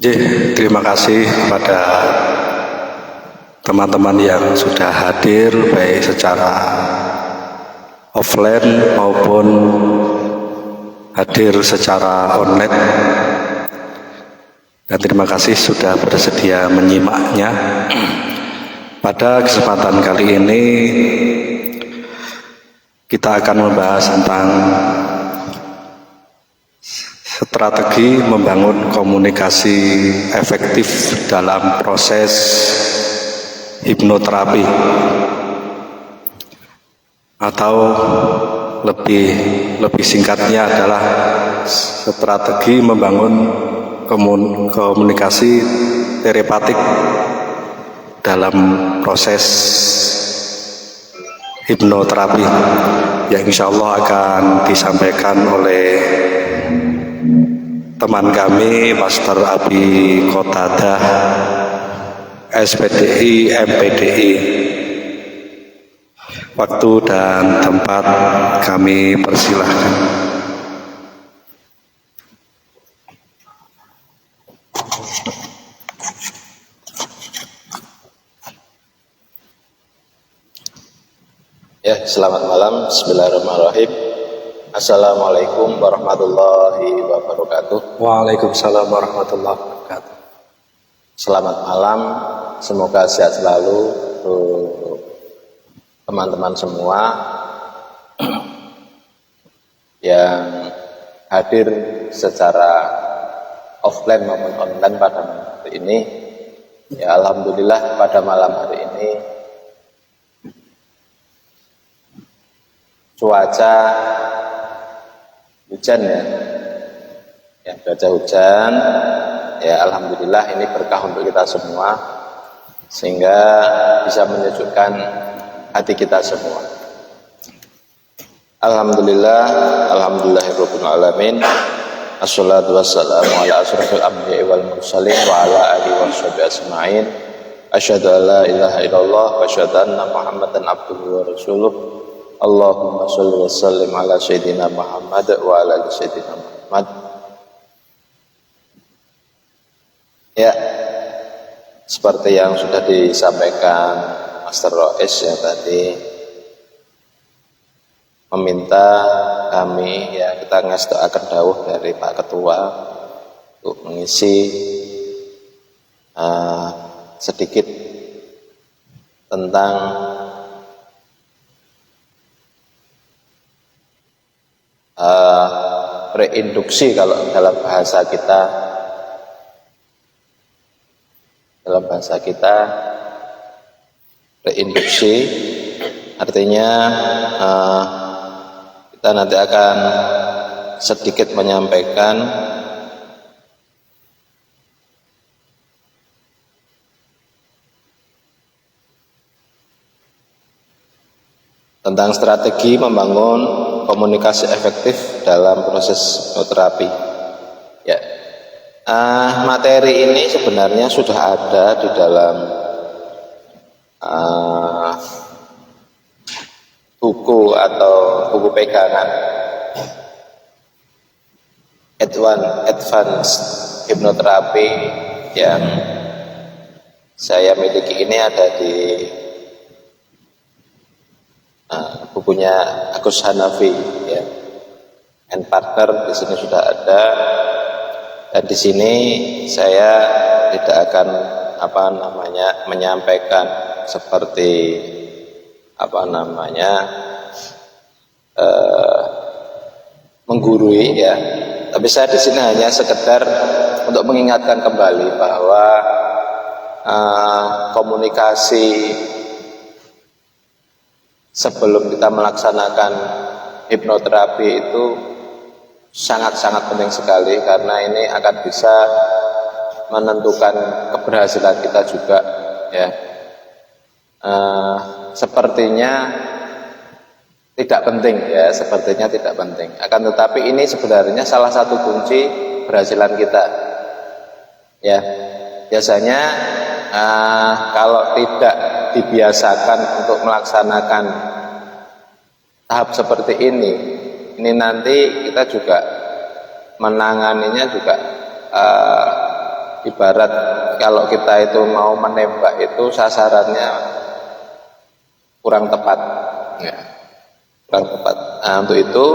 Terima kasih kepada teman-teman yang sudah hadir baik secara offline maupun hadir secara online, dan terima kasih sudah bersedia menyimaknya. Pada kesempatan kali ini kita akan membahas tentang strategi membangun komunikasi efektif dalam proses hipnoterapi, atau lebih singkatnya adalah strategi membangun komunikasi terapatik dalam proses hipnoterapi, yang insya Allah akan disampaikan oleh teman kami Master Abi Qatadah, SPDI, MPDI. Waktu dan tempat kami persilahkan. Ya, selamat malam. Bismillahirrahmanirrahim. Assalamualaikum warahmatullahi wabarakatuh. Waalaikumsalam warahmatullahi wabarakatuh. Selamat malam. Semoga sehat selalu untuk teman-teman semua yang hadir secara offline maupun online pada malam hari ini. Ya, alhamdulillah pada malam hari ini cuaca hujan ya, cuaca hujan ya, alhamdulillah ini berkah untuk kita semua sehingga bisa menyejukkan hati kita semua. Alhamdulillah, alhamdulillahirabbil alamin. Assalatu wassalamu ala asrofil anbiya'i wal mursalin wa ala alihi washabihi ajmain. Asyhadu an la ilaha illallah wa asyhadu anna Muhammadan abduhu wa rasuluh. Allahumma sholli wa sallim ala sayyidina Muhammad wa ala ali sayyidina Muhammad. Ya, seperti yang sudah disampaikan Master Rois yang tadi meminta kami, ya, kita ngasih dawuh dari Pak Ketua untuk mengisi sedikit tentang reinduksi. Kalau dalam bahasa kita reinduksi artinya kita nanti akan sedikit menyampaikan tentang strategi membangun komunikasi efektif dalam proses hipnoterapi. Ya, materi ini sebenarnya sudah ada di dalam buku atau buku pegangan Advanced Hypnotherapy yang saya miliki. Ini ada di bukunya Agus Hanafi, ya, and partner. Di sini sudah ada, dan di sini saya tidak akan menyampaikan seperti menggurui, ya, tapi saya di sini hanya sekedar untuk mengingatkan kembali bahwa komunikasi sebelum kita melaksanakan hipnoterapi itu sangat-sangat penting sekali, karena ini akan bisa menentukan keberhasilan kita juga, ya. Sepertinya tidak penting, ya, sepertinya tidak penting. Akan tetapi ini sebenarnya salah satu kunci keberhasilan kita, ya. Biasanya kalau tidak dibiasakan untuk melaksanakan tahap seperti ini nanti kita juga menanganinya juga ibarat kalau kita itu mau menembak itu sasarannya kurang tepat, ya, kurang tepat. Nah, untuk itu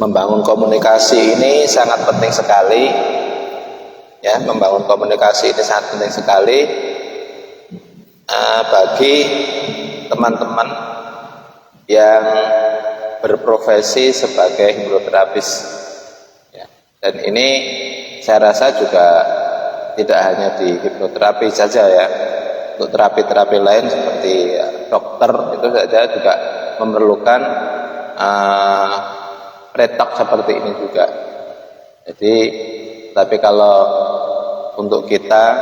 membangun komunikasi ini sangat penting sekali, ya, membangun komunikasi ini sangat penting sekali bagi teman-teman yang berprofesi sebagai hipnoterapis, ya. Dan ini saya rasa juga tidak hanya di hipnoterapi saja, ya, untuk terapi-terapi lain seperti dokter itu saja juga memerlukan retok seperti ini juga. Jadi, tapi kalau untuk kita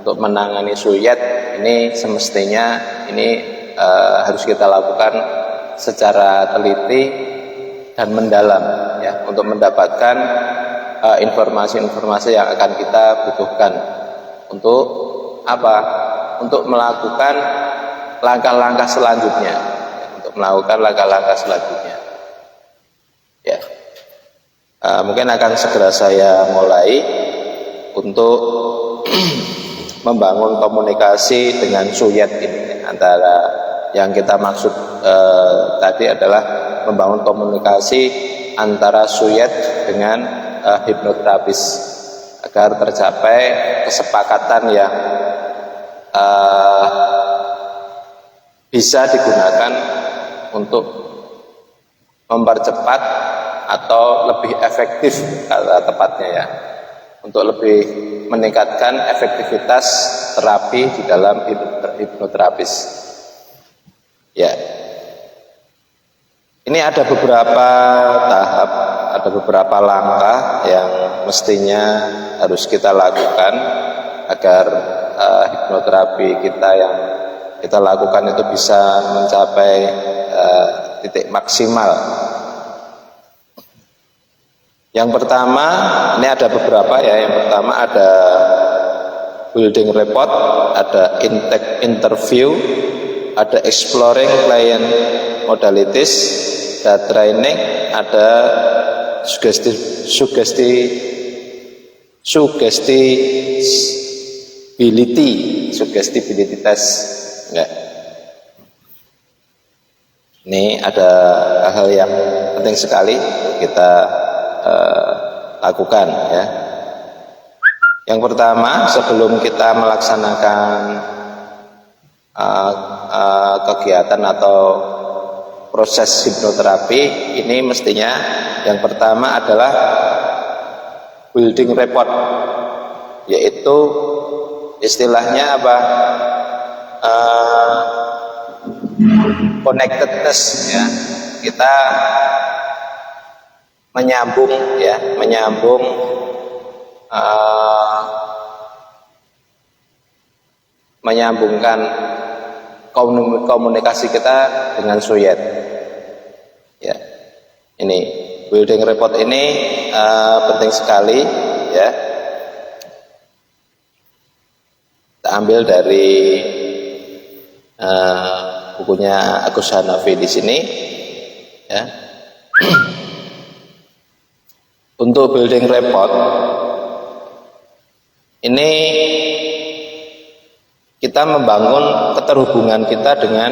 untuk menangani suyat ini semestinya ini harus kita lakukan secara teliti dan mendalam, ya, untuk mendapatkan informasi-informasi yang akan kita butuhkan untuk apa? Untuk melakukan langkah-langkah selanjutnya, ya, untuk melakukan langkah-langkah selanjutnya. Ya, mungkin akan segera saya mulai untuk membangun komunikasi dengan suyat ini. Antara yang kita maksud tadi adalah membangun komunikasi antara suyat dengan hipnoterapis agar tercapai kesepakatan yang bisa digunakan untuk mempercepat atau lebih efektif, kata tepatnya, ya, untuk lebih meningkatkan efektivitas terapi di dalam hipnoterapis. Ya, ini ada beberapa tahap, ada beberapa langkah yang mestinya harus kita lakukan agar hipnoterapi kita yang kita lakukan itu bisa mencapai titik maksimal. Yang pertama, ini ada beberapa, ya. Yang pertama ada building report, ada intake interview, ada exploring client modalities, ada training, ada suggestibility test. Enggak. Ini ada hal yang penting sekali kita lakukan, ya. Yang pertama, sebelum kita melaksanakan kegiatan atau proses hipnoterapi ini, mestinya yang pertama adalah building report, yaitu istilahnya apa, connectedness, ya. Kita menyambung, ya, menyambungkan komunikasi kita dengan suyat, ya. Ini building report ini penting sekali, ya. Kita ambil dari bukunya Agus Hanafi di sini, ya. Untuk building report ini kita membangun keterhubungan kita dengan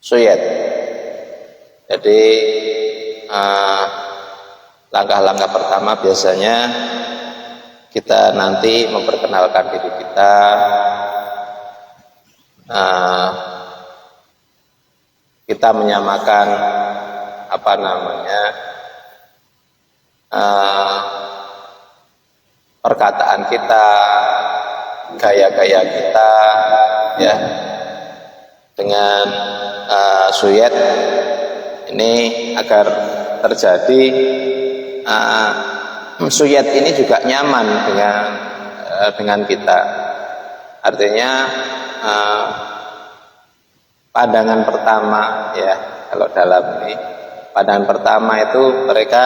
suyat. Jadi langkah-langkah pertama biasanya kita nanti memperkenalkan diri kita, kita menyamakan apa namanya perkataan kita, gaya-gaya kita, ya, dengan suyat ini agar terjadi suyat ini juga nyaman dengan kita. Artinya pandangan pertama, ya, kalau dalam ini pandangan pertama itu mereka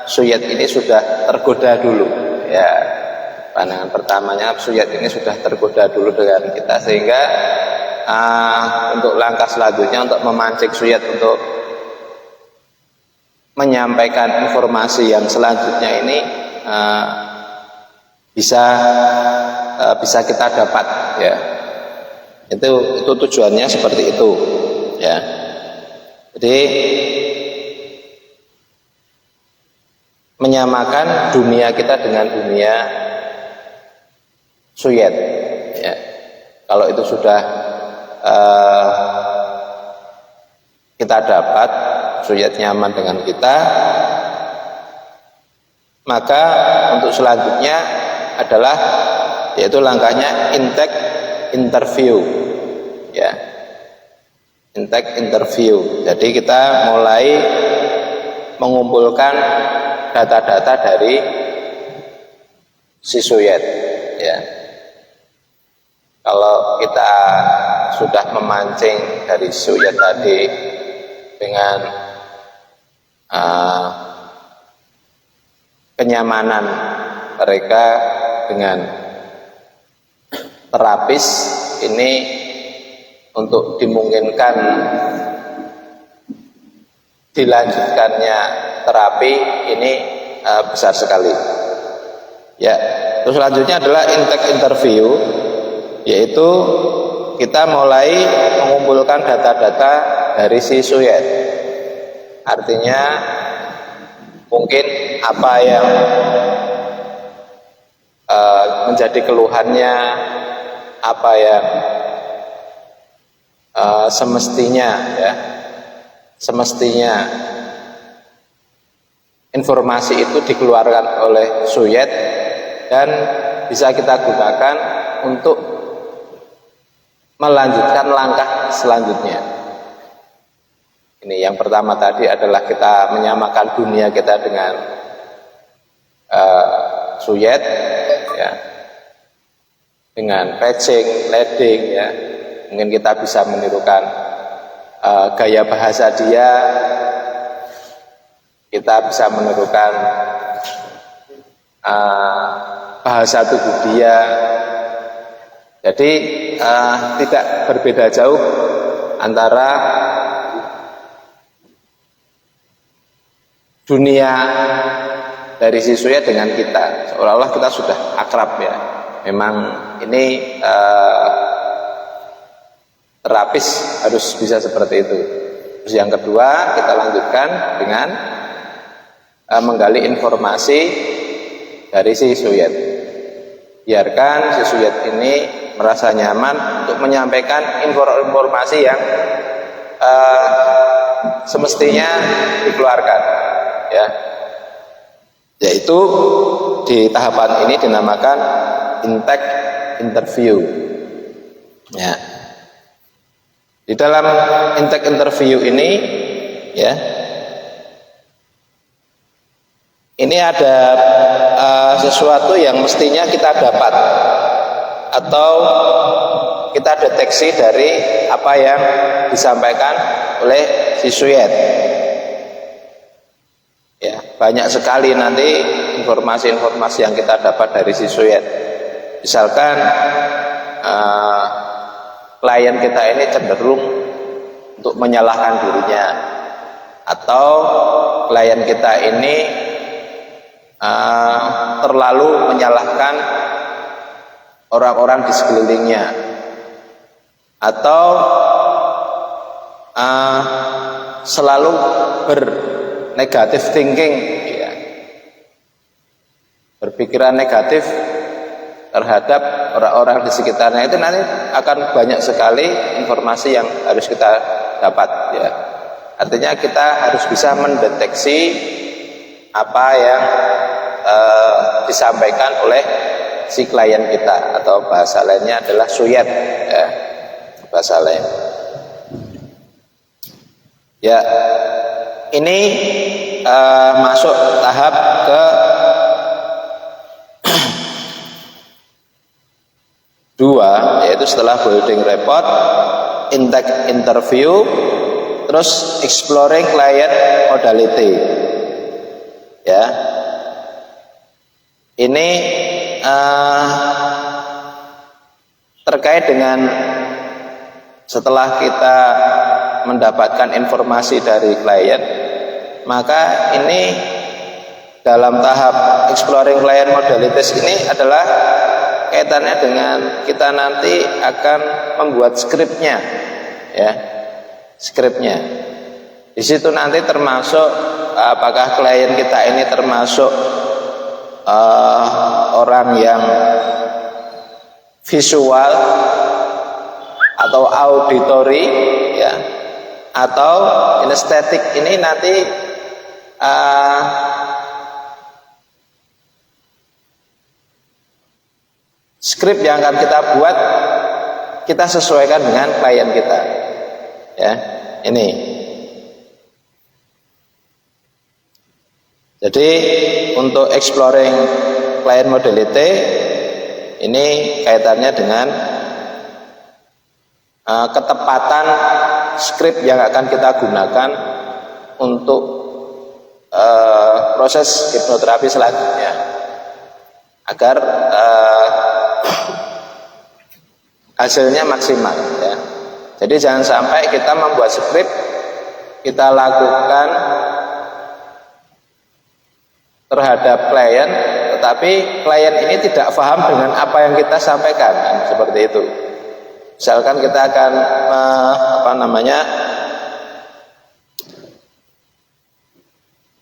suyat ini sudah tergoda dulu, ya. Pandangan pertamanya suyat ini sudah tergoda dulu dengan kita, sehingga untuk langkah selanjutnya untuk memancing suyat untuk menyampaikan informasi yang selanjutnya ini bisa kita dapat, ya. Itu tujuannya seperti itu, ya. Jadi menyamakan dunia kita dengan dunia suyet, ya. Kalau itu sudah kita dapat, suyet nyaman dengan kita, maka untuk selanjutnya adalah yaitu langkahnya intake interview, ya. Intake interview. Jadi kita mulai mengumpulkan data-data dari si suyet, ya. Kalau kita sudah memancing dari suyet tadi dengan kenyamanan mereka dengan terapis ini, untuk dimungkinkan dilanjutkannya terapi ini besar sekali, ya. Terus selanjutnya adalah intake interview, yaitu kita mulai mengumpulkan data-data dari si suyet. Artinya mungkin apa yang menjadi keluhannya, apa yang semestinya informasi itu dikeluarkan oleh suyet dan bisa kita gunakan untuk melanjutkan langkah selanjutnya. Ini yang pertama tadi adalah kita menyamakan dunia kita dengan suyet, ya, dengan patching, leading, ya. Mungkin kita bisa menirukan gaya bahasa dia, kita bisa menirukan bahasa tubuh dia. Jadi tidak berbeda jauh antara dunia dari si suyet dengan kita, seolah-olah kita sudah akrab, ya. Memang ini terapis harus bisa seperti itu. Terus yang kedua, kita lanjutkan dengan menggali informasi dari si suyet. Biarkan si suyet ini merasa nyaman untuk menyampaikan informasi yang semestinya dikeluarkan, ya. Yaitu di tahapan ini dinamakan intake interview, ya. Di dalam intake interview ini, ya, ini ada sesuatu yang mestinya kita dapat atau kita deteksi dari apa yang disampaikan oleh si suyet. Ya, banyak sekali nanti informasi-informasi yang kita dapat dari si suyet. Misalkan klien kita ini cenderung untuk menyalahkan dirinya, atau klien kita ini terlalu menyalahkan orang-orang di sekelilingnya, atau selalu bernegatif thinking, ya, berpikiran negatif terhadap orang-orang di sekitarnya. Itu nanti akan banyak sekali informasi yang harus kita dapat, ya. Artinya kita harus bisa mendeteksi apa yang disampaikan oleh si klien kita, atau bahasa lainnya adalah suyet, ya, bahasa lain. Ya, ini masuk tahap ke dua, yaitu setelah building report, intake interview, terus exploring client modality, ya. Ini terkait dengan setelah kita mendapatkan informasi dari klien, Maka ini dalam tahap exploring client modalities ini adalah kaitannya dengan kita nanti akan membuat skripnya, ya, skripnya. Di situ nanti termasuk apakah klien kita ini termasuk orang yang visual atau auditory, ya, atau kinestetik. Ini nanti skrip yang akan kita buat kita sesuaikan dengan klien kita, ya. Ini jadi untuk exploring client modality ini kaitannya dengan ketepatan skrip yang akan kita gunakan untuk proses hipnoterapi selanjutnya, agar hasilnya maksimal, ya. Jadi jangan sampai kita membuat skrip, kita lakukan terhadap klien, tetapi klien ini tidak paham dengan apa yang kita sampaikan, seperti itu. Misalkan kita akan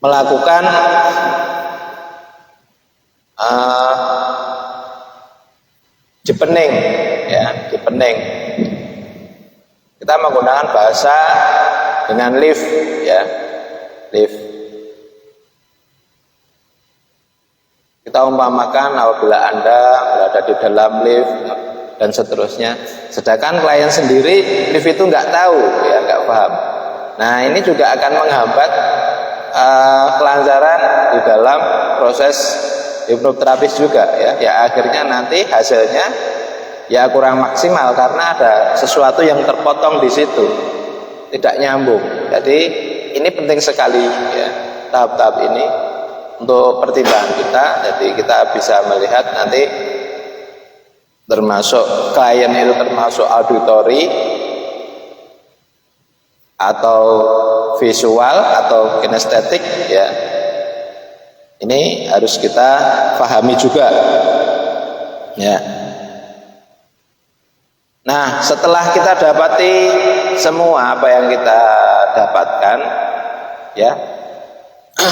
melakukan jepening, ya, jepening. Kita menggunakan bahasa dengan lift, ya, lift. Kita umpamakan apabila Anda berada di dalam lift dan seterusnya, sedangkan klien sendiri lift itu nggak tahu, ya, nggak paham. Nah, ini juga akan menghambat kelancaran di dalam proses hipnoterapis juga, ya. Ya akhirnya nanti hasilnya ya kurang maksimal karena ada sesuatu yang terpotong di situ, tidak nyambung. Jadi ini penting sekali, ya, tahap-tahap ini untuk pertimbangan kita. Jadi kita bisa melihat nanti termasuk klien itu termasuk auditory atau visual atau kinestetik, ya. Ini harus kita pahami juga, ya. Nah, setelah kita dapati semua apa yang kita dapatkan, ya,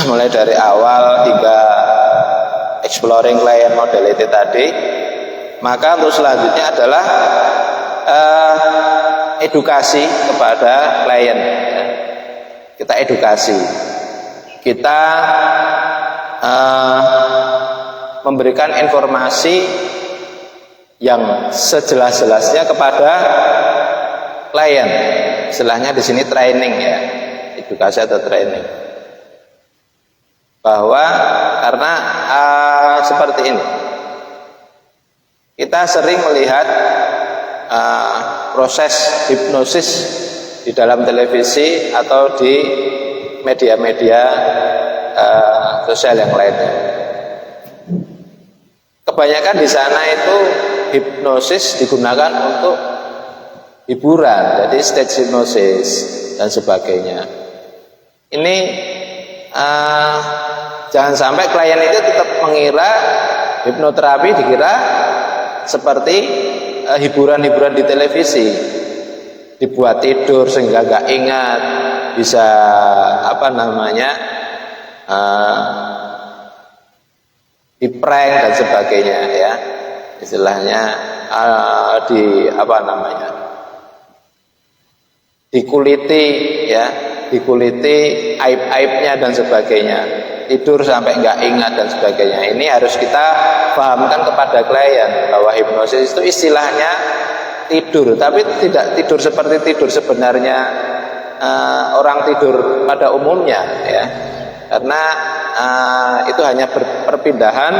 mulai dari awal hingga exploring client modality tadi, maka untuk selanjutnya adalah edukasi kepada klien, ya. Kita edukasi, kita memberikan informasi yang sejelas-jelasnya kepada klien. Istilahnya di sini training, ya, edukasi atau training. Bahwa karena seperti ini, kita sering melihat proses hipnosis di dalam televisi atau di media-media sosial yang lainnya. Kebanyakan di sana itu hipnosis digunakan untuk hiburan, jadi stage hipnosis dan sebagainya. Ini jangan sampai klien itu tetap mengira hipnoterapi dikira seperti hiburan-hiburan di televisi, dibuat tidur sehingga nggak ingat, bisa di-prank dan sebagainya, ya. Istilahnya dikuliti, ya, dikuliti aib-aibnya dan sebagainya, tidur sampai nggak ingat dan sebagainya. Ini harus kita pahamkan kepada klien bahwa hipnosis itu istilahnya tidur, tapi tidak tidur seperti tidur sebenarnya orang tidur pada umumnya, ya. Karena itu hanya perpindahan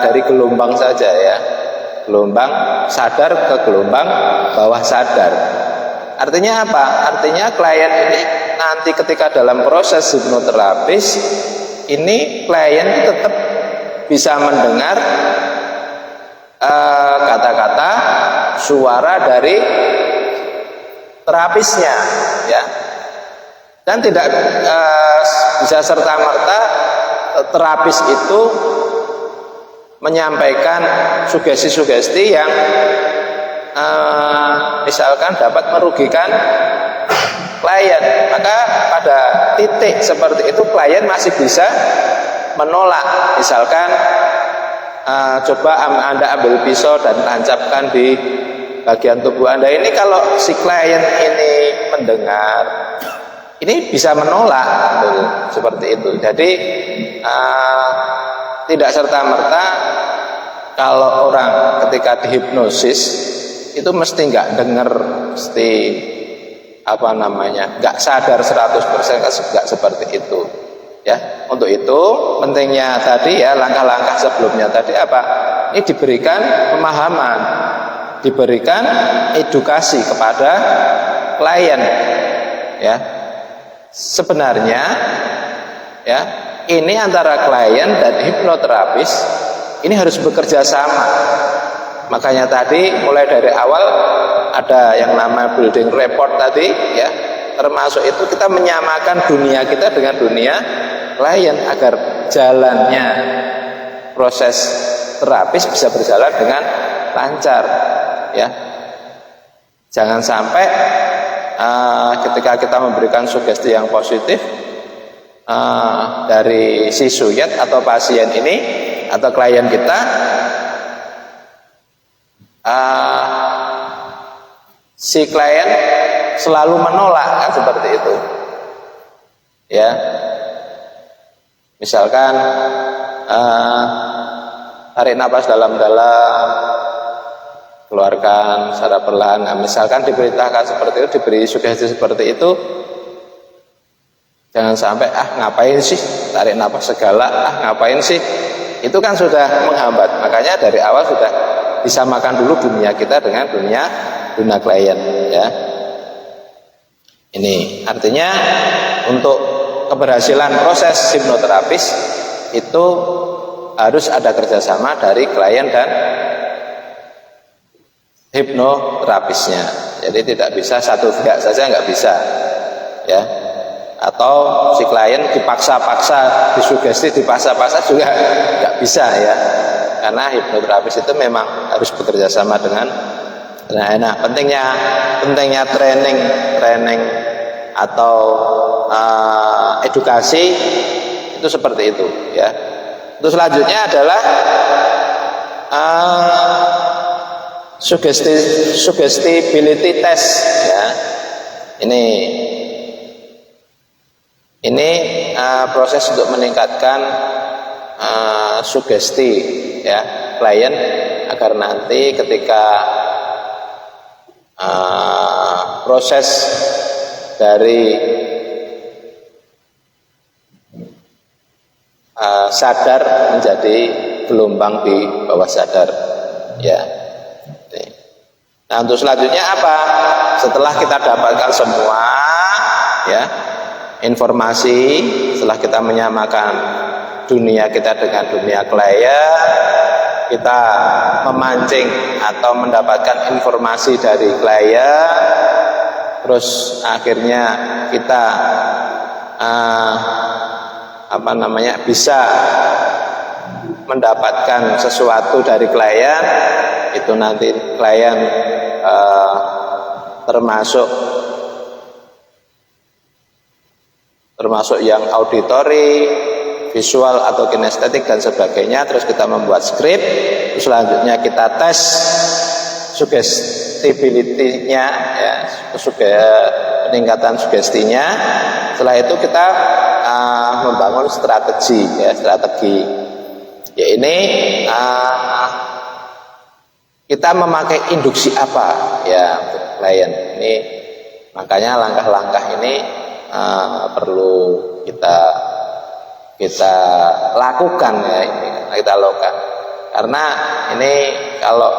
dari gelombang saja, ya, gelombang sadar ke gelombang bawah sadar. Artinya apa? Artinya klien ini nanti ketika dalam proses hipnoterapis ini klien tetap bisa mendengar kata-kata suara dari terapisnya, ya, dan tidak bisa serta-merta terapis itu menyampaikan sugesti-sugesti yang misalkan dapat merugikan klien, maka pada titik seperti itu klien masih bisa menolak. Misalkan coba Anda ambil pisau dan tancapkan di bagian tubuh Anda. Ini kalau si klien ini mendengar, ini bisa menolak seperti itu. Jadi tidak serta-merta kalau orang ketika dihipnosis itu mesti nggak dengar, mesti nggak sadar 100%, nggak seperti itu. Ya, untuk itu pentingnya tadi ya langkah-langkah sebelumnya tadi apa? Ini diberikan pemahaman, diberikan edukasi kepada klien. Ya, sebenarnya ya ini antara klien dan hipnoterapis ini harus bekerja sama. Makanya tadi mulai dari awal ada yang nama building rapport tadi ya, termasuk itu kita menyamakan dunia kita dengan dunia klien agar jalannya proses terapis bisa berjalan dengan lancar ya. Jangan sampai ketika kita memberikan sugesti yang positif dari si suyet atau pasien ini atau klien kita si klien selalu menolak, kan seperti itu ya. Misalkan tarik nafas dalam-dalam, keluarkan secara perlahan. Nah, misalkan diberitakan seperti itu, diberi sugesti seperti itu, jangan sampai ngapain sih tarik nafas segala, ngapain sih, itu kan sudah menghambat. Makanya dari awal sudah disamakan dulu dunia kita dengan dunia klien ya. Ini artinya untuk keberhasilan proses hipnoterapis itu harus ada kerjasama dari klien dan hipnoterapisnya. Jadi tidak bisa satu pihak saja, nggak bisa ya. Atau si klien dipaksa-paksa, disugesti dipaksa-paksa juga nggak bisa ya. Karena hipnoterapis itu memang harus bekerja sama dengan pentingnya training atau edukasi itu seperti itu ya. Terus selanjutnya adalah suggestibility test ya. Ini proses untuk meningkatkan sugesti ya klien agar nanti ketika proses dari sadar menjadi gelombang di bawah sadar ya. Nah, untuk selanjutnya apa? Setelah kita dapatkan semua ya informasi, setelah kita menyamakan dunia kita dengan dunia klien, kita memancing atau mendapatkan informasi dari klien, terus akhirnya kita bisa mendapatkan sesuatu dari klien. Itu nanti klien termasuk yang auditory, visual atau kinestetik dan sebagainya. Terus kita membuat skrip, terus selanjutnya kita tes sugestibility-nya ya, peningkatan sugestinya. Setelah itu kita membangun strategi ya. Ini kita memakai induksi apa ya untuk klien ini. Makanya langkah-langkah ini perlu kita lakukan ya, kita lakukan. Karena ini kalau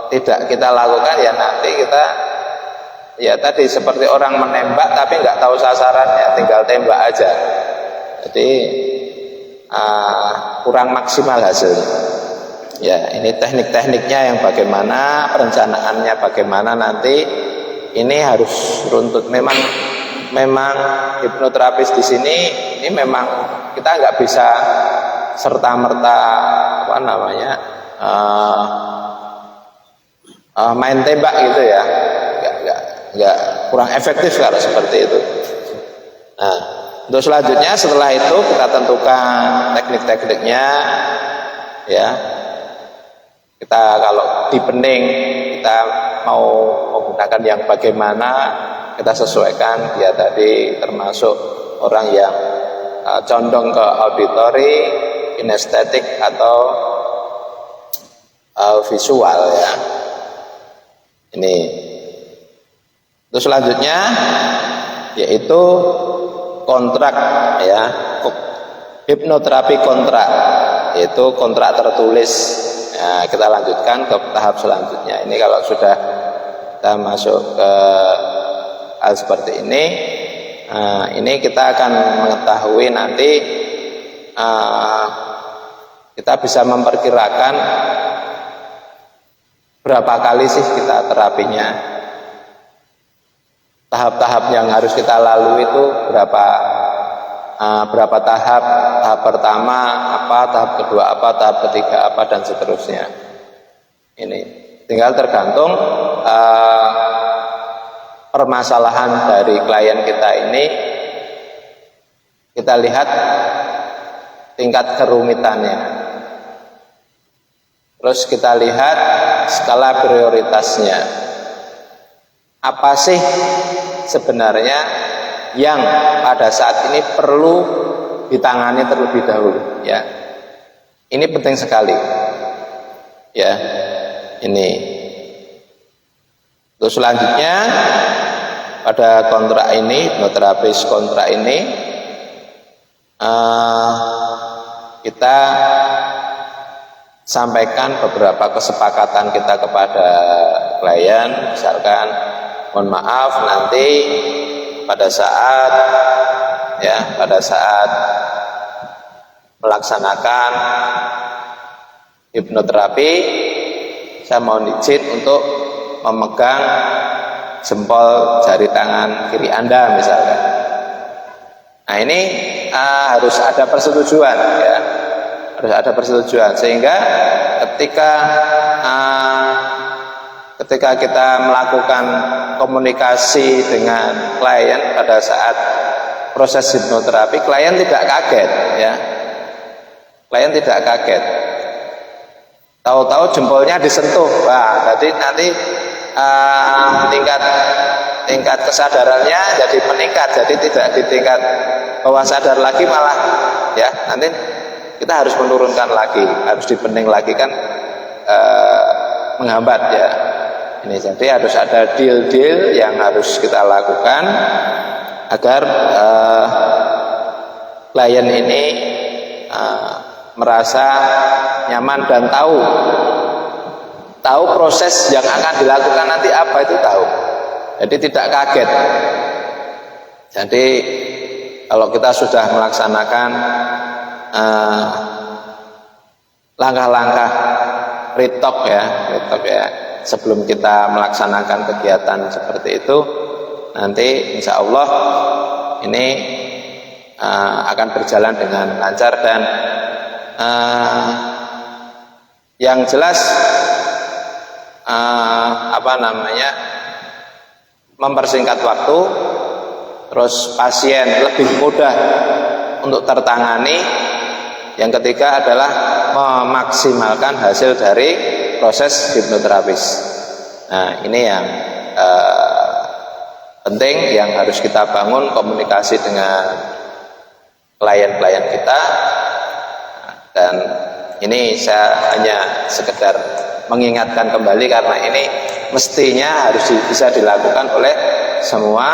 tidak kita lakukan ya nanti kita ya tadi seperti orang menembak tapi nggak tahu sasarannya, tinggal tembak aja. Jadi kurang maksimal hasilnya. Ya, ini teknik-tekniknya yang bagaimana, perencanaannya bagaimana nanti ini harus runtut. Memang hipnoterapis di sini ini memang kita nggak bisa serta merta main tembak gitu ya, nggak kurang efektif kalau seperti itu. Nah, untuk selanjutnya setelah itu kita tentukan teknik-tekniknya ya. Kita kalau di bening kita mau menggunakan yang bagaimana, kita sesuaikan. Dia tadi termasuk orang yang condong ke auditory, kinestetik atau visual ya. Ini. Terus selanjutnya yaitu kontrak ya, hipnoterapi kontrak, yaitu kontrak tertulis. Nah, kita lanjutkan ke tahap selanjutnya. Ini kalau sudah kita masuk ke hal seperti ini, ini kita akan mengetahui nanti kita bisa memperkirakan berapa kali sih kita terapinya, tahap-tahap yang harus kita lalui itu berapa tahap pertama apa, tahap kedua apa, tahap ketiga apa, dan seterusnya. Ini tinggal tergantung permasalahan dari klien kita ini, kita lihat tingkat kerumitannya, terus kita lihat skala prioritasnya. Apa sih sebenarnya yang pada saat ini perlu ditangani terlebih dahulu ya. Ini penting sekali ya. Ini. Terus selanjutnya pada kontrak ini, hipnoterapis kontrak ini, kita sampaikan beberapa kesepakatan kita kepada klien. Misalkan, mohon maaf nanti pada saat melaksanakan hipnoterapi, saya mohon izin untuk memegang jempol jari tangan kiri Anda misalkan. Nah, ini harus ada persetujuan ya, harus ada persetujuan, sehingga ketika kita melakukan komunikasi dengan klien pada saat proses hipnoterapi, klien tidak kaget ya. Klien tidak kaget. Tahu-tahu jempolnya disentuh. Wah, jadi nanti tingkat kesadarannya jadi meningkat. Jadi tidak di tingkat bawah sadar lagi, malah ya nanti kita harus menurunkan lagi, harus dipening lagi kan, menghambat ya. Ini jadi harus ada deal-deal yang harus kita lakukan agar klien ini merasa nyaman dan tahu proses yang akan dilakukan nanti apa, itu tahu. Jadi tidak kaget. Jadi kalau kita sudah melaksanakan langkah-langkah pre-talk ya, sebelum kita melaksanakan kegiatan seperti itu, nanti insya Allah ini akan berjalan dengan lancar. Dan yang jelas mempersingkat waktu, terus pasien lebih mudah untuk tertangani. Yang ketiga adalah memaksimalkan hasil dari proses hipnoterapis. Nah, ini yang penting yang harus kita bangun komunikasi dengan klien-klien kita. Dan ini saya hanya sekedar mengingatkan kembali, karena ini mestinya harus bisa dilakukan oleh semua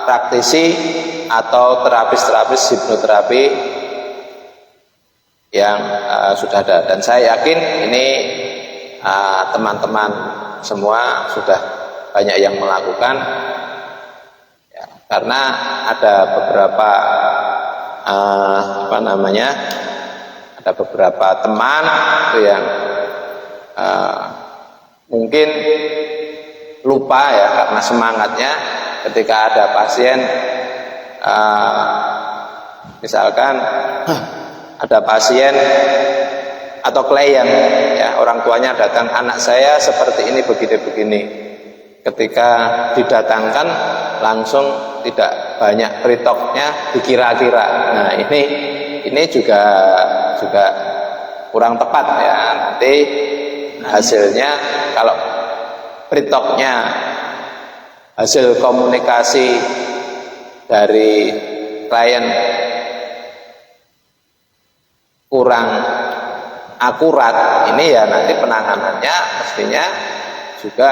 praktisi atau terapis-terapis hipnoterapi yang sudah ada. Dan saya yakin ini teman-teman semua sudah banyak yang melakukan ya, karena ada beberapa ada beberapa teman itu yang mungkin lupa ya, karena semangatnya ketika ada pasien misalkan ada pasien atau klien, ya, orang tuanya datang, anak saya seperti ini, begini-begini. Ketika didatangkan langsung tidak banyak pretoknya, dikira-kira. Nah, ini juga kurang tepat ya. Nanti hasilnya kalau pretoknya, hasil komunikasi dari klien kurang akurat, ini ya nanti penanganannya mestinya juga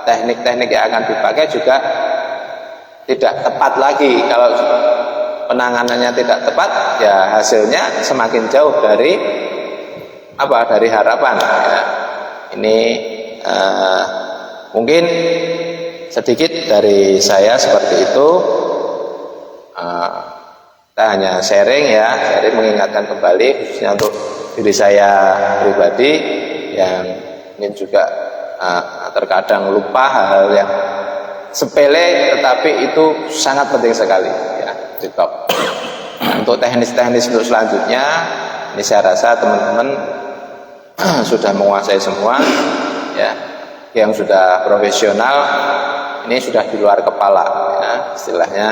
teknik-teknik yang akan dipakai juga tidak tepat lagi. Kalau penanganannya tidak tepat, ya hasilnya semakin jauh dari harapan. Ya. Ini mungkin sedikit dari saya seperti itu. Kita hanya sharing mengingatkan kembali, khususnya untuk diri saya pribadi yang ingin juga terkadang lupa hal-hal yang sepele tetapi itu sangat penting sekali ya, TikTok. Nah, untuk teknis-teknis untuk selanjutnya, ini saya rasa teman-teman sudah menguasai semua ya, yang sudah profesional, ini sudah di luar kepala ya, istilahnya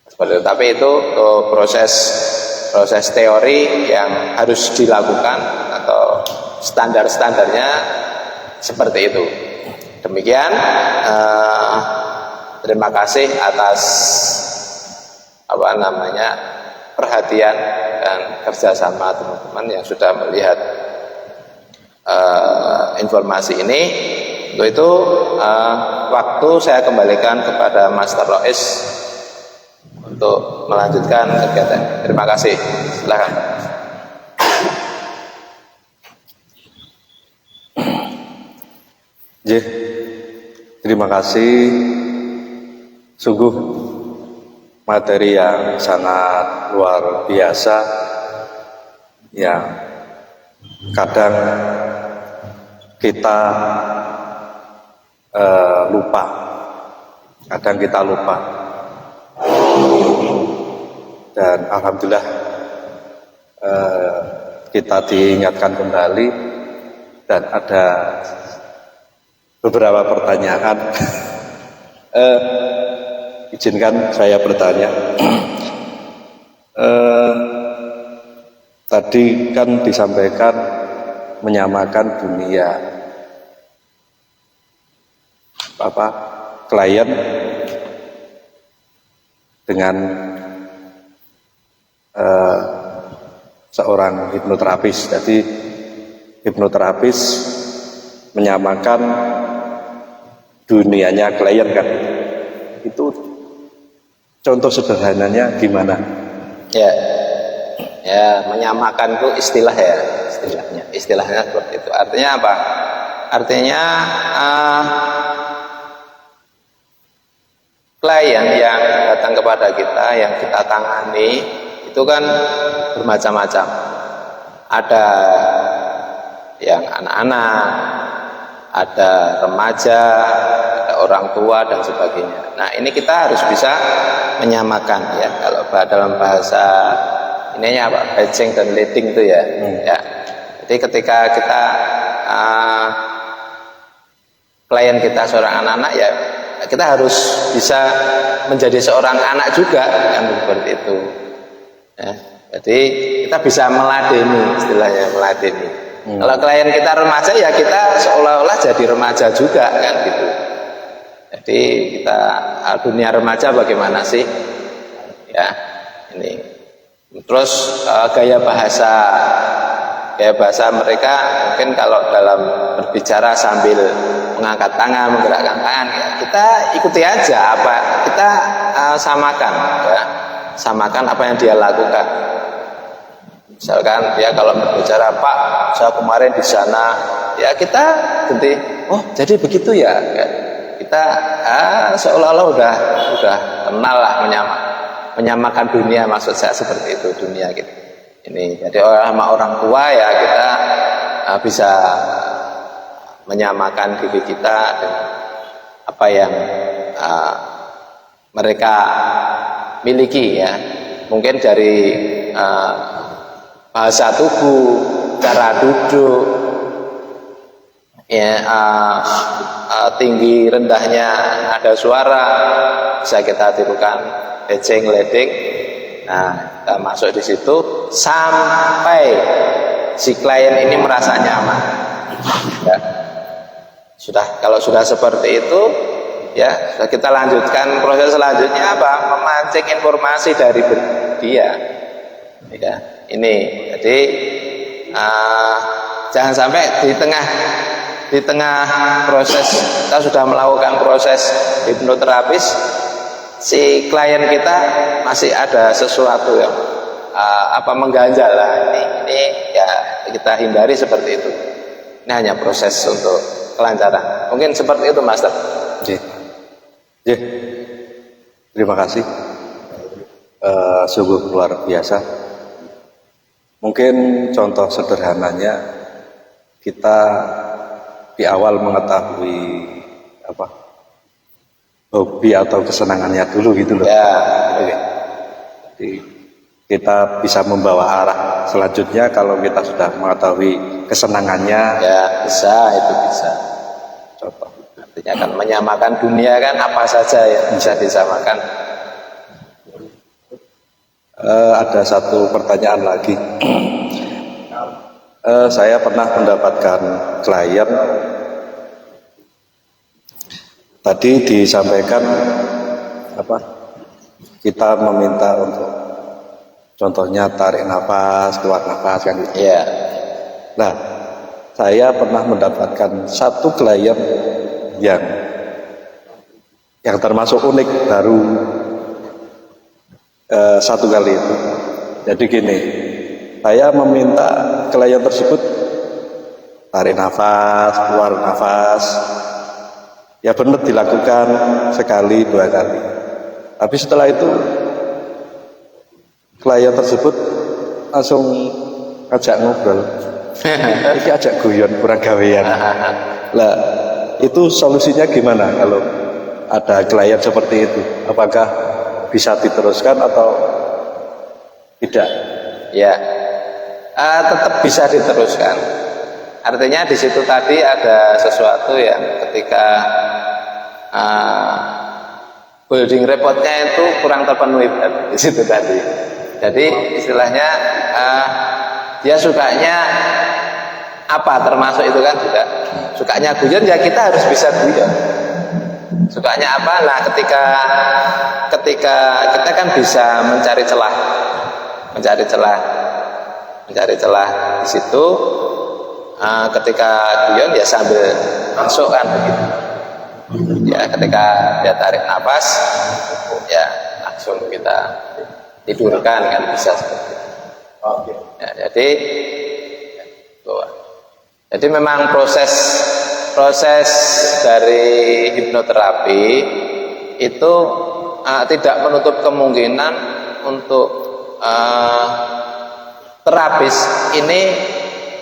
seperti itu. Tapi itu untuk proses teori yang harus dilakukan atau standar-standarnya seperti itu. Demikian, terima kasih atas perhatian dan kerjasama teman-teman yang sudah melihat informasi ini. Untuk itu waktu saya kembalikan kepada Master Lois untuk melanjutkan kegiatan. Terima kasih. Silakan. Terima kasih. Sungguh materi yang sangat luar biasa, yang kadang kita lupa, dan alhamdulillah kita diingatkan kembali dan ada beberapa pertanyaan. Izinkan saya bertanya. Tadi kan disampaikan menyamakan dunia klien dengan seorang hipnoterapis. Jadi hipnoterapis menyamakan dunianya klien kan. Itu contoh sederhananya gimana? Ya, menyamakan itu istilahnya seperti itu. Artinya apa? Artinya klien yang datang kepada kita, yang kita tangani itu kan bermacam-macam. Ada yang anak-anak, ada remaja, ada orang tua dan sebagainya. Nah, ini kita harus bisa menyamakan ya. Kalau dalam bahasa ininya apa? Batching dan leading itu ya. Ya. Jadi ketika kita klien kita seorang anak-anak, ya kita harus bisa menjadi seorang anak juga kan, seperti itu. Ya. Jadi kita bisa meladeni, istilahnya meladeni. Kalau klien kita remaja, ya kita seolah-olah jadi remaja juga kan gitu. Jadi kita dunia remaja bagaimana sih? Ya, ini. Terus gaya bahasa mereka mungkin kalau dalam berbicara sambil mengangkat tangan, menggerakkan tangan, ya, kita ikuti aja kita samakan ya. Samakan apa yang dia lakukan. Misalkan dia kalau berbicara, Pak, saya kemarin di sana, ya kita ganti, oh jadi begitu ya. Kita seolah-olah udah kenal lah, menyamakan dunia, maksud saya seperti itu dunia gitu. Ini jadi sama orang tua ya kita bisa menyamakan diri kita dengan apa yang mereka miliki ya. Mungkin dari bahasa tubuh, cara duduk, ya, tinggi rendahnya ada suara bisa kita tirukan, ejeng ledek. Nah, kita masuk di situ sampai si klien ini merasa nyaman. Ya. Kalau sudah seperti itu, ya kita lanjutkan proses selanjutnya apa? Memancing informasi dari dia. Ya, ini jadi jangan sampai di tengah proses kita sudah melakukan proses hipnoterapis, si klien kita masih ada sesuatu yang mengganjal lah. Ini ya kita hindari seperti itu. Ini hanya proses untuk kelancaran. Mungkin seperti itu, Master. Terima kasih. Sungguh luar biasa. Mungkin contoh sederhananya kita di awal mengetahui hobi atau kesenangannya dulu gitu loh. Ya. Oke. Jadi kita bisa membawa arah selanjutnya kalau kita sudah mengetahui kesenangannya. Ya, itu bisa. Contoh. Artinya kan menyamakan dunia kan apa saja yang bisa disamakan. Ada satu pertanyaan lagi. Saya pernah mendapatkan klien. Tadi disampaikan kita meminta untuk contohnya tarik nafas, keluar nafas kan gitu. Iya. Nah, saya pernah mendapatkan satu klien yang termasuk unik baru satu kali itu. Jadi gini, saya meminta klien tersebut tarik nafas, keluar nafas. Ya benar dilakukan sekali, 2 kali. Tapi setelah itu klien tersebut langsung ajak ngobrol. Ini ajak guyon, kurang gawean. Lah, itu solusinya gimana kalau ada klien seperti itu? Apakah bisa diteruskan atau tidak? Ya, tetap bisa diteruskan. Artinya di situ tadi ada sesuatu yang ketika building reportnya itu kurang terpenuhi di situ tadi. Jadi istilahnya dia sukanya apa, termasuk itu kan juga sukanya guyon, ya kita harus bisa guyon. Sukanya apa? Nah, ketika kita kan bisa mencari celah di situ. Ketika guyon ya sambil masuk kan begitu. Ya ketika dia tarik nafas, ya langsung kita tidurkan kan, bisa seperti itu. Ya, jadi memang proses dari hipnoterapi itu tidak menutup kemungkinan untuk terapis ini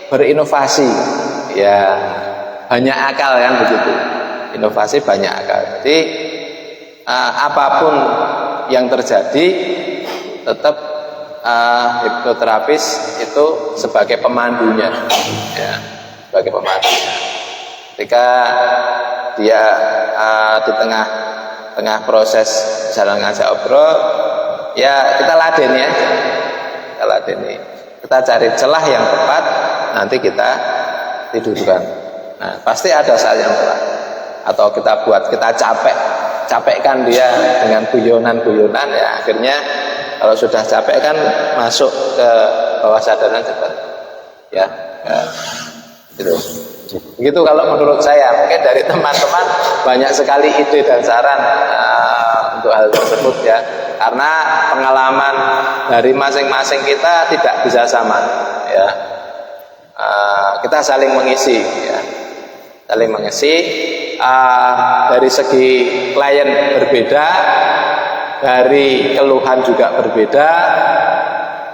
berinovasi, ya banyak akal kan begitu. Inovasi banyak akal. Jadi apapun yang terjadi tetap hipnoterapis itu sebagai pemandunya, ya, sebagai pemandunya. Ketika dia di tengah proses jalan ngajak obrol, ya kita ladeni aja, kita cari celah yang tepat, nanti kita tidurkan. Nah, pasti ada saat yang tepat. Atau kita capekkan dia dengan guyonan, ya akhirnya kalau sudah capek kan masuk ke bawah sadaran cepat. Ya, gitu. Begitu kalau menurut saya. Mungkin dari teman-teman banyak sekali ide dan saran untuk hal tersebut ya. Karena pengalaman dari masing-masing kita tidak bisa sama, ya. Kita saling mengisi, ya. Dari segi klien berbeda, dari keluhan juga berbeda,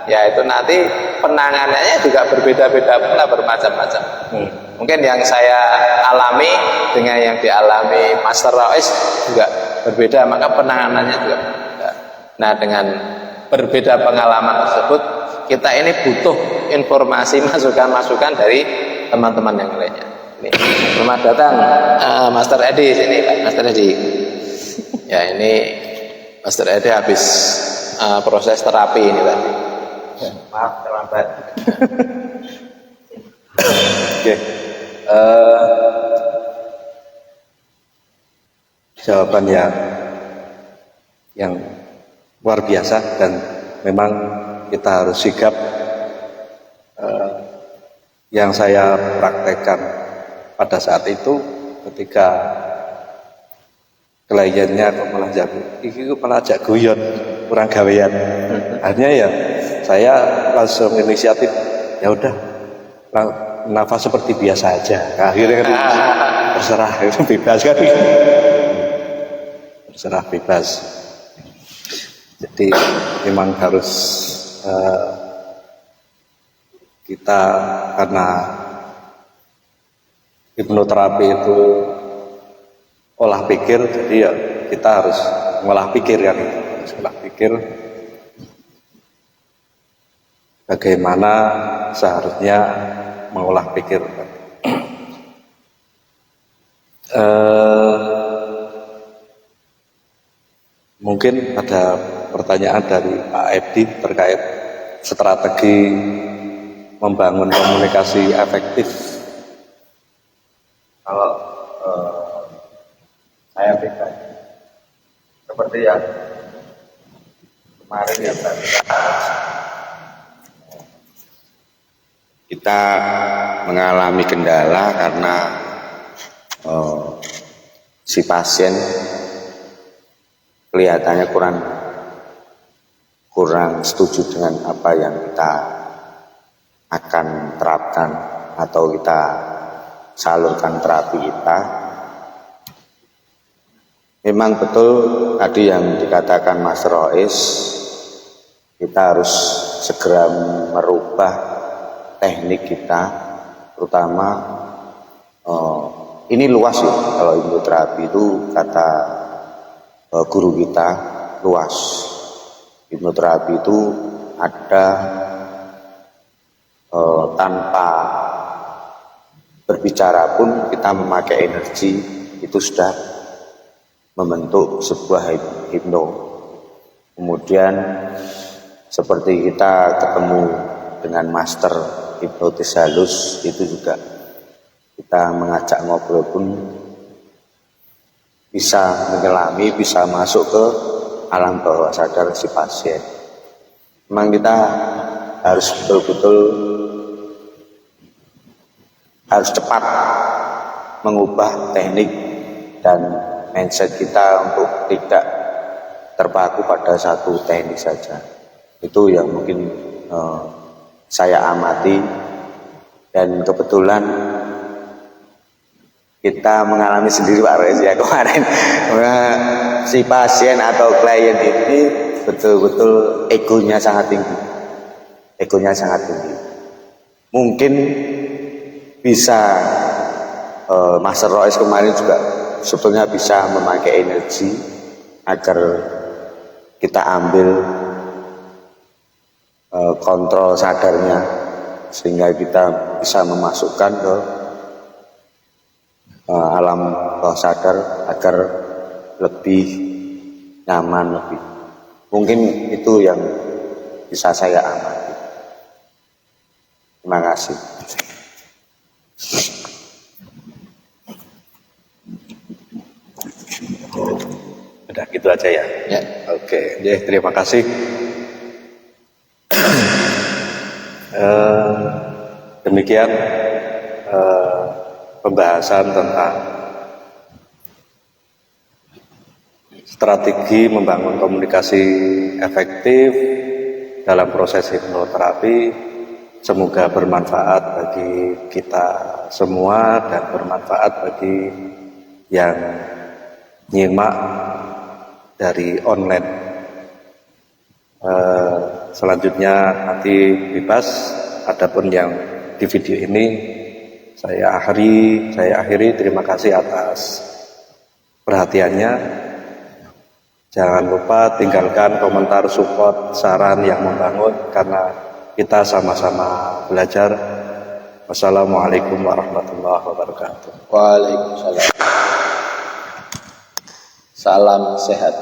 ya itu nanti penanganannya juga berbeda-beda pula, bermacam-macam. Mungkin yang saya alami dengan yang dialami Master Rais juga berbeda, maka penanganannya juga berbeda. Nah, dengan berbeda pengalaman tersebut, kita ini butuh informasi, masukan-masukan dari teman-teman yang lainnya. Ini, selamat datang Master Edi sini, Pak. Master Edi. Ya, ini Master Edi habis proses terapi ini tadi. Maaf terlambat. Oke. Jawaban yang luar biasa, dan memang kita harus sigap. Yang saya praktekkan pada saat itu ketika kliennya kok malah ajak guyon, kurang gawean. Akhirnya ya saya langsung inisiatif, ya udah nafas seperti biasa aja. Akhirnya kan terserah, bebas kan, terserah, bebas. Jadi memang harus kita, karena hipnoterapi itu olah pikir, jadi ya kita harus ngolah pikir kan, harus olah pikir bagaimana seharusnya mengolah pikir. Mungkin ada pertanyaan dari Pak Edi terkait strategi membangun komunikasi efektif. Kalau saya pribadi seperti yang kemarin ya tadi, kita mengalami kendala karena si pasien kelihatannya kurang setuju dengan apa yang kita akan terapkan atau kita salurkan terapi kita. Memang betul tadi yang dikatakan Mas Rois, kita harus segera merubah teknik kita, terutama ini luas ya, kalau hipnoterapi itu kata guru kita luas. Hipnoterapi itu ada tanpa berbicara pun kita memakai energi, itu sudah membentuk sebuah hipno. Kemudian seperti kita ketemu dengan master hipnotis halus, itu juga kita mengajak ngobrol pun bisa menyelami, bisa masuk ke alam bawah sadar si pasien. Memang kita harus betul-betul harus cepat mengubah teknik dan mindset kita untuk tidak terpaku pada satu teknik saja. Itu yang mungkin saya amati, dan kebetulan kita mengalami sendiri Pak Rez ya kemarin. Si pasien atau klien ini betul-betul egonya sangat tinggi. Egonya sangat tinggi. Mungkin bisa Master Rois kemarin juga sebetulnya bisa memakai energi agar kita ambil kontrol sadarnya, sehingga kita bisa memasukkan ke alam bawah sadar agar lebih nyaman, lebih mungkin itu yang bisa saya amati. Terima kasih. Udah gitu aja ya. Ya. Oke, terima kasih. Demikian pembahasan tentang strategi membangun komunikasi efektif dalam proses hipnoterapi. Semoga bermanfaat bagi kita semua dan bermanfaat bagi yang nyimak dari online. Selanjutnya nanti bebas, adapun yang di video ini saya akhiri. Terima kasih atas perhatiannya. Jangan lupa tinggalkan komentar, support, saran yang membangun karena kita sama-sama belajar. Wassalamualaikum warahmatullahi wabarakatuh. Waalaikumsalam. Salam sehat.